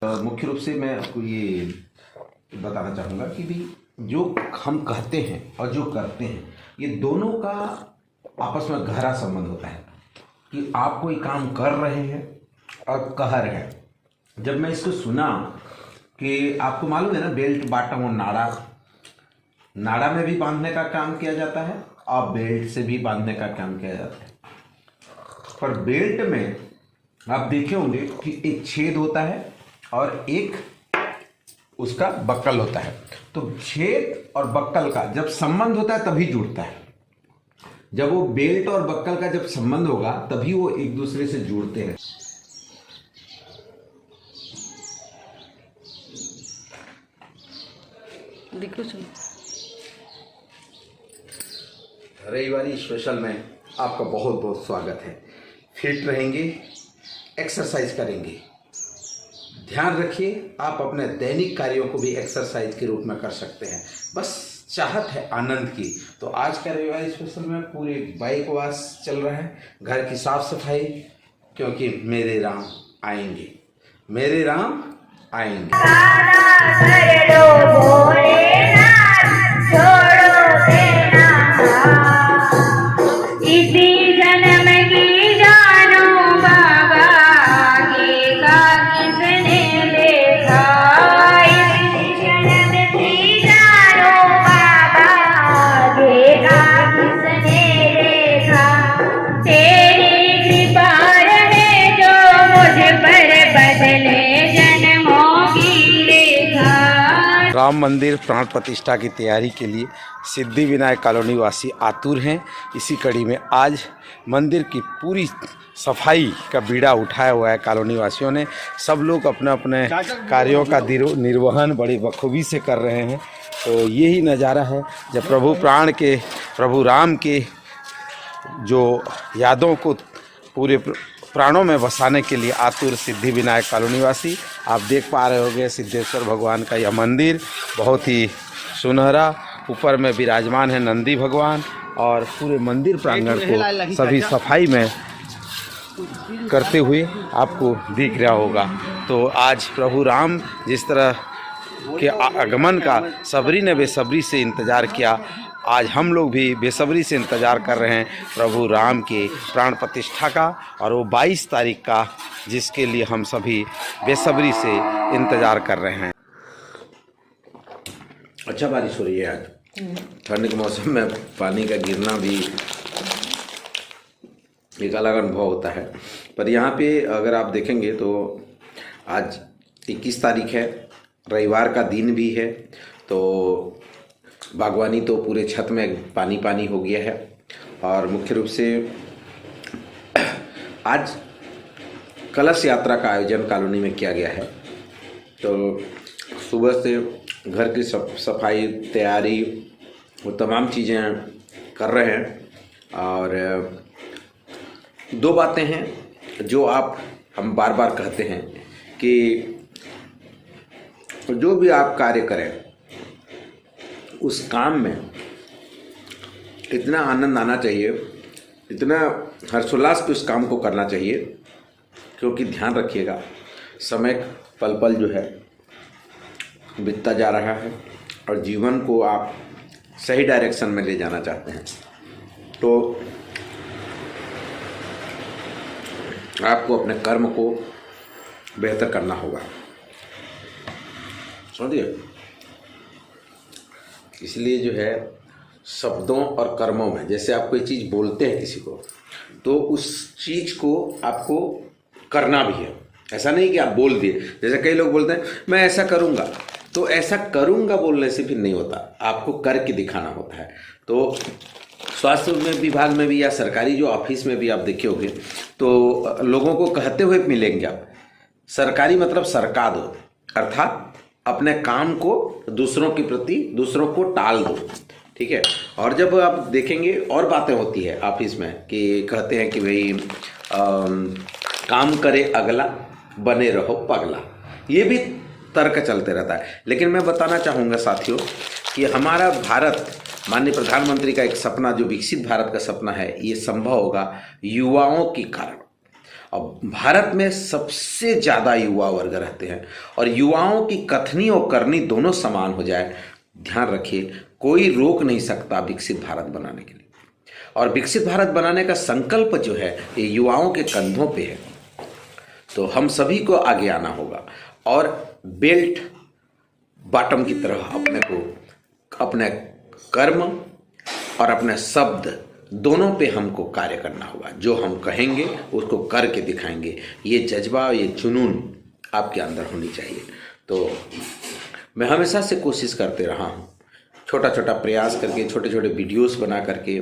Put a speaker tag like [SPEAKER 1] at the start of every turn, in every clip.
[SPEAKER 1] मुख्य रूप से मैं आपको ये बताना चाहूँगा कि भी जो हम कहते हैं और जो करते हैं ये दोनों का आपस में गहरा संबंध होता है कि आप कोई काम कर रहे हैं और कह रहे हैं। जब मैं इसको सुना कि आपको मालूम है ना, बेल्ट बॉटम और नाड़ा में भी बांधने का काम किया जाता है और बेल्ट से भी बांधने का काम किया जाता है। पर बेल्ट में आप देखे होंगे कि एक छेद होता है और एक उसका बक्कल होता है। तो छेद और बक्कल का जब संबंध होता है तभी जुड़ता है। जब वो बेल्ट और बक्कल का जब संबंध होगा तभी वो एक दूसरे से जुड़ते हैं।
[SPEAKER 2] देखो
[SPEAKER 1] रविवारी स्पेशल में आपका बहुत बहुत स्वागत है। फिट रहेंगे, एक्सरसाइज करेंगे। ध्यान रखिए, आप अपने दैनिक कार्यों को भी एक्सरसाइज के रूप में कर सकते हैं। बस चाहत है आनंद की। तो आज का रविवार स्पेशल में पूरे बाइक वाश चल रहा है, घर की साफ सफाई, क्योंकि मेरे राम आएंगे, मेरे राम आएंगे। राम मंदिर प्राण प्रतिष्ठा की तैयारी के लिए सिद्धिविनायक कॉलोनी वासी आतुर हैं। इसी कड़ी में आज मंदिर की पूरी सफाई का बीड़ा उठाया हुआ है कॉलोनी वासियों ने। सब लोग अपने अपने कार्यों का निर्वहन बड़ी बखूबी से कर रहे हैं। तो यही नज़ारा है जब प्रभु राम के जो यादों को पूरे प्राणों में बसाने के लिए आतुर सिद्धिविनायक कॉलोनी वासी। आप देख पा रहे होंगे सिद्धेश्वर भगवान का यह मंदिर बहुत ही सुनहरा, ऊपर में विराजमान है नंदी भगवान और पूरे मंदिर प्रांगण को सभी सफाई में करते हुए आपको दिख रहा होगा। तो आज प्रभु राम जिस तरह के आगमन का सबरी ने बेसब्री से इंतज़ार किया, आज हम लोग भी बेसब्री से इंतज़ार कर रहे हैं प्रभु राम के प्राण प्रतिष्ठा का, और वो 22 तारीख का, जिसके लिए हम सभी बेसब्री से इंतज़ार कर रहे हैं। अच्छा बारिश हो रही है आज। ठंड के मौसम में पानी का गिरना भी एक अलग अनुभव होता है। पर यहाँ पे अगर आप देखेंगे तो आज 21 तारीख है, रविवार का दिन भी है। तो बागवानी तो पूरे छत में पानी पानी हो गया है। और मुख्य रूप से आज कलश यात्रा का आयोजन कॉलोनी में किया गया है। तो सुबह से घर की सफाई तैयारी वो तमाम चीज़ें कर रहे हैं। और दो बातें हैं जो हम बार बार कहते हैं कि जो भी आप कार्य करें उस काम में इतना आनंद आना चाहिए, इतना हर्षोल्लास के उस काम को करना चाहिए, क्योंकि ध्यान रखिएगा समय पल पल जो है बीतता जा रहा है और जीवन को आप सही डायरेक्शन में ले जाना चाहते हैं तो आपको अपने कर्म को बेहतर करना होगा, समझिए। इसलिए जो है शब्दों और कर्मों में, जैसे आप कोई चीज़ बोलते हैं किसी को, तो उस चीज़ को आपको करना भी है। ऐसा नहीं कि आप बोल दिए, जैसे कई लोग बोलते हैं मैं ऐसा करूँगा, तो ऐसा करूँगा बोलने से फिर नहीं होता, आपको करके दिखाना होता है। तो स्वास्थ्य विभाग में भी या सरकारी जो ऑफिस में भी आप देखे होंगे तो लोगों को कहते हुए मिलेंगे आप, सरकारी मतलब सरका दो, अर्थात अपने काम को दूसरों के प्रति दूसरों को टाल दो, ठीक है। और जब आप देखेंगे और बातें होती है ऑफिस में कि कहते हैं कि भाई काम करे अगला, बने रहो पगला, ये भी तर्क चलते रहता है। लेकिन मैं बताना चाहूँगा साथियों कि हमारा भारत, माननीय प्रधानमंत्री का एक सपना, जो विकसित भारत का सपना है, ये संभव होगा युवाओं के कारण।
[SPEAKER 2] और भारत में सबसे ज़्यादा युवा वर्ग रहते हैं और युवाओं की कथनी और करनी दोनों समान हो जाए, ध्यान रखिए, कोई रोक नहीं सकता विकसित भारत बनाने के लिए। और विकसित भारत बनाने का संकल्प जो है ये युवाओं के कंधों पे है। तो हम सभी को आगे आना होगा और बेल्ट बॉटम की तरह अपने को, अपने कर्म और अपने शब्द दोनों पे हमको कार्य करना होगा। जो हम कहेंगे उसको करके दिखाएंगे, ये जज्बा, ये जुनून आपके अंदर होनी चाहिए। तो मैं हमेशा से कोशिश करते रहा हूँ, छोटा छोटा प्रयास करके, छोटे छोटे वीडियोस बना करके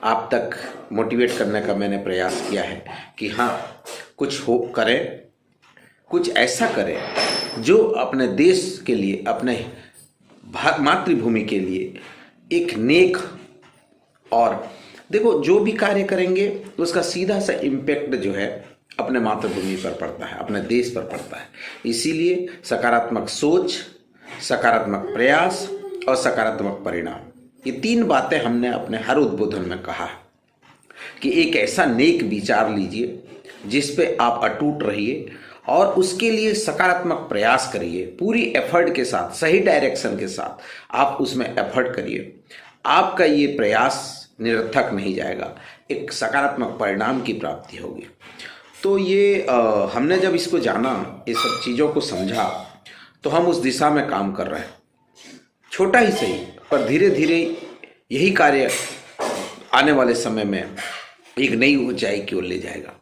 [SPEAKER 2] आप तक मोटिवेट करने का मैंने प्रयास किया है कि हाँ, कुछ हो करें, कुछ ऐसा करें जो अपने देश के लिए, अपने मातृभूमि के लिए एक नेक, और देखो जो भी कार्य करेंगे उसका सीधा सा इम्पैक्ट जो है अपने मातृभूमि पर पड़ता है, अपने देश पर पड़ता है। इसीलिए सकारात्मक सोच, सकारात्मक प्रयास और सकारात्मक परिणाम, ये तीन बातें हमने अपने हर उद्बोधन में कहा है कि एक ऐसा नेक विचार लीजिए जिस पे आप अटूट रहिए और उसके लिए सकारात्मक प्रयास करिए, पूरी एफर्ट के साथ, सही डायरेक्शन के साथ आप उसमें एफर्ट करिए। आपका ये प्रयास निरर्थक नहीं जाएगा, एक सकारात्मक परिणाम की प्राप्ति होगी। तो ये हमने जब इसको जाना, ये सब चीज़ों को समझा, तो हम उस दिशा में काम कर रहे हैं, छोटा ही सही, पर धीरे धीरे यही कार्य आने वाले समय में एक नई ऊंचाई की ओर ले जाएगा।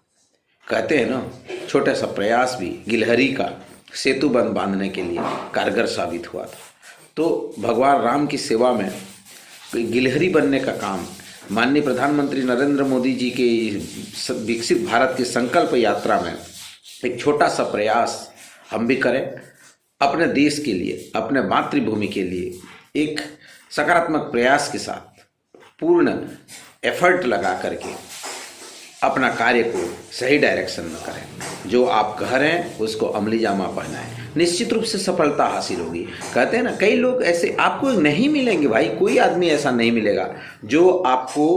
[SPEAKER 2] कहते हैं ना, छोटा सा प्रयास भी गिलहरी का सेतु बंध बांधने के लिए कारगर साबित हुआ था। तो भगवान राम की सेवा में गिलहरी बनने का काम माननीय प्रधानमंत्री नरेंद्र मोदी जी के विकसित भारत की संकल्प यात्रा में एक छोटा सा प्रयास हम भी करें, अपने देश के लिए, अपने मातृभूमि के लिए एक सकारात्मक प्रयास के साथ पूर्ण एफर्ट लगा करके अपना कार्य को सही डायरेक्शन में करें। जो आप कह रहे हैं उसको अमली जामा पहनाएं, निश्चित रूप से सफलता हासिल होगी। कहते हैं ना, कई लोग ऐसे आपको नहीं मिलेंगे भाई, कोई आदमी ऐसा नहीं मिलेगा जो आपको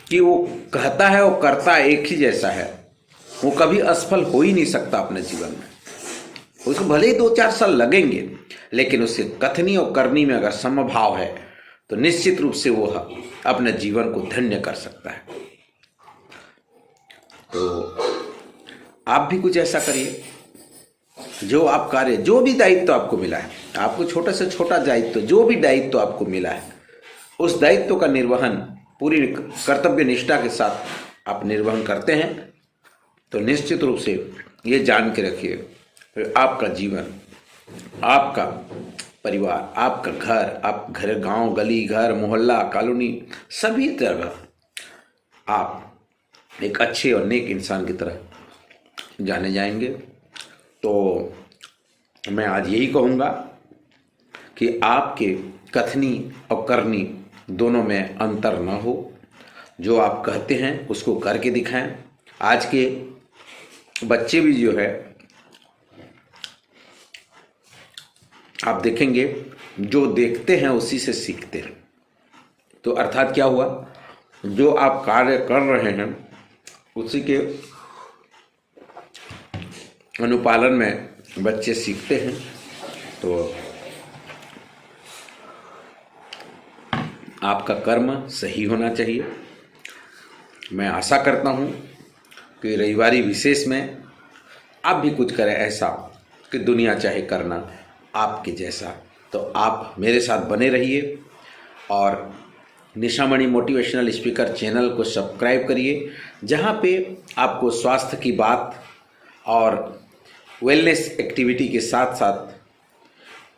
[SPEAKER 2] कि वो कहता है और करता एक ही जैसा है, वो कभी असफल हो ही नहीं सकता अपने जीवन में। उसको भले ही 2-4 साल लगेंगे, लेकिन उसके कथनी और करनी में अगर समभाव है तो निश्चित रूप से वो अपने जीवन को धन्य कर सकता है। तो आप भी कुछ ऐसा करिए, जो आप कार्य, जो भी दायित्व आपको मिला है, आपको छोटा से छोटा दायित्व, जो भी दायित्व आपको मिला है, उस दायित्व का निर्वहन पूरी कर्तव्य निष्ठा के साथ आप निर्वहन करते हैं, तो निश्चित रूप से ये जान के रखिए, आपका जीवन, आपका परिवार, आपका घर, आप घर, गांव, गली, घर, मोहल्ला, कॉलोनी, सभी तरह आप एक अच्छे और नेक इंसान की तरह जाने जाएंगे। तो मैं आज यही कहूँगा कि आपके कथनी और करनी दोनों में अंतर न हो, जो आप कहते हैं उसको करके दिखाएं। आज के बच्चे भी जो है, आप देखेंगे, जो देखते हैं उसी से सीखते हैं। तो अर्थात क्या हुआ, जो आप कार्य कर रहे हैं उसी के अनुपालन में बच्चे सीखते हैं। तो आपका कर्म सही होना चाहिए। मैं आशा करता हूँ कि रविवारी विशेष में आप भी कुछ करें ऐसा कि दुनिया चाहे करना आपके जैसा। तो आप मेरे साथ बने रहिए और निशामणि मोटिवेशनल स्पीकर चैनल को सब्सक्राइब करिए, जहाँ पे आपको स्वास्थ्य की बात और वेलनेस एक्टिविटी के साथ साथ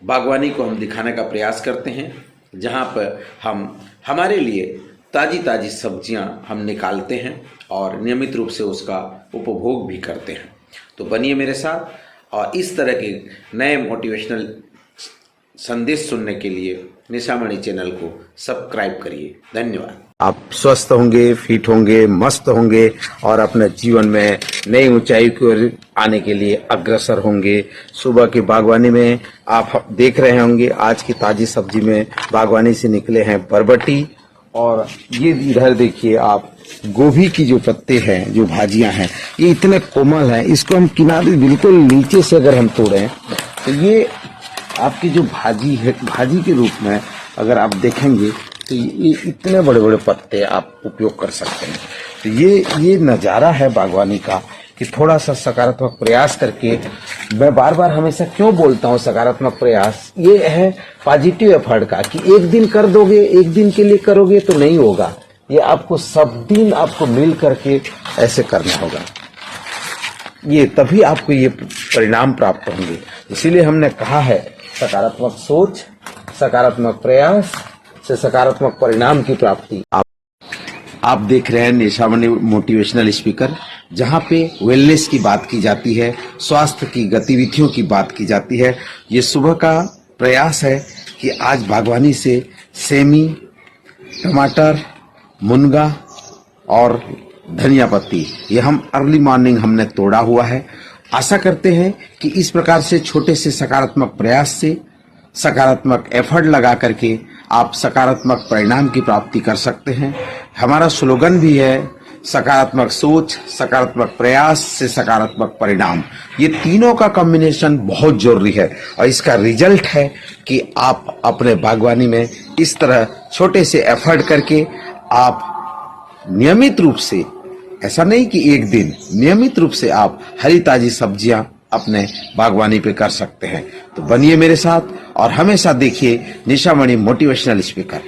[SPEAKER 2] बागवानी को हम दिखाने का प्रयास करते हैं, जहाँ पर हम हमारे लिए ताज़ी ताज़ी सब्जियां हम निकालते हैं और नियमित रूप से उसका उपभोग भी करते हैं। तो बनिए मेरे साथ और इस तरह के नए मोटिवेशनल संदेश सुनने के लिए निशामणि चैनल को सब्सक्राइब करिए। धन्यवाद।
[SPEAKER 1] आप स्वस्थ होंगे, फिट होंगे, मस्त होंगे और अपने जीवन में नई ऊंचाई की ओर आने के लिए अग्रसर होंगे। सुबह की बागवानी में आप देख रहे होंगे, आज की ताजी सब्जी में बागवानी से निकले हैं बरबटी, और ये इधर देखिए आप गोभी की जो पत्ते हैं, जो भाजियां हैं, ये इतने कोमल हैं, इसको हम किनारे बिल्कुल नीचे से अगर हम तोड़ें तो ये आपकी जो भाजी है, भाजी के रूप में अगर आप देखेंगे तो ये इतने बड़े बड़े पत्ते आप उपयोग कर सकते हैं। तो ये नज़ारा है बागवानी का कि थोड़ा सा सकारात्मक प्रयास करके, मैं बार बार हमेशा क्यों बोलता हूँ सकारात्मक प्रयास, ये है पॉजिटिव एफर्ट का कि एक दिन कर दोगे, एक दिन के लिए करोगे तो नहीं होगा, ये आपको सब दिन आपको मिल करके ऐसे करना होगा, ये तभी आपको ये परिणाम प्राप्त होंगे। इसीलिए हमने कहा है सकारात्मक सोच, सकारात्मक प्रयास से सकारात्मक परिणाम की प्राप्ति। आप देख रहे हैं निशामणि मोटिवेशनल स्पीकर, जहां पे वेलनेस की बात की जाती है, स्वास्थ्य की गतिविधियों की बात की जाती है। ये सुबह का प्रयास है कि आज बागवानी से सेमी, टमाटर, मुनगा और धनिया पत्ती ये हम अर्ली मॉर्निंग हमने तोड़ा हुआ है। आशा करते हैं कि इस प्रकार से छोटे से सकारात्मक प्रयास से, सकारात्मक एफर्ट लगा करके आप सकारात्मक परिणाम की प्राप्ति कर सकते हैं। हमारा स्लोगन भी है सकारात्मक सोच, सकारात्मक प्रयास से सकारात्मक परिणाम। ये तीनों का कॉम्बिनेशन बहुत जरूरी है और इसका रिजल्ट है कि आप अपने बागवानी में इस तरह छोटे से एफर्ट करके आप नियमित रूप से, ऐसा नहीं कि एक दिन, नियमित रूप से आप हरी ताजी सब्जियां अपने बागवानी पे कर सकते हैं। तो बनिए मेरे साथ और हमेशा देखिए निशामणि मोटिवेशनल स्पीकर।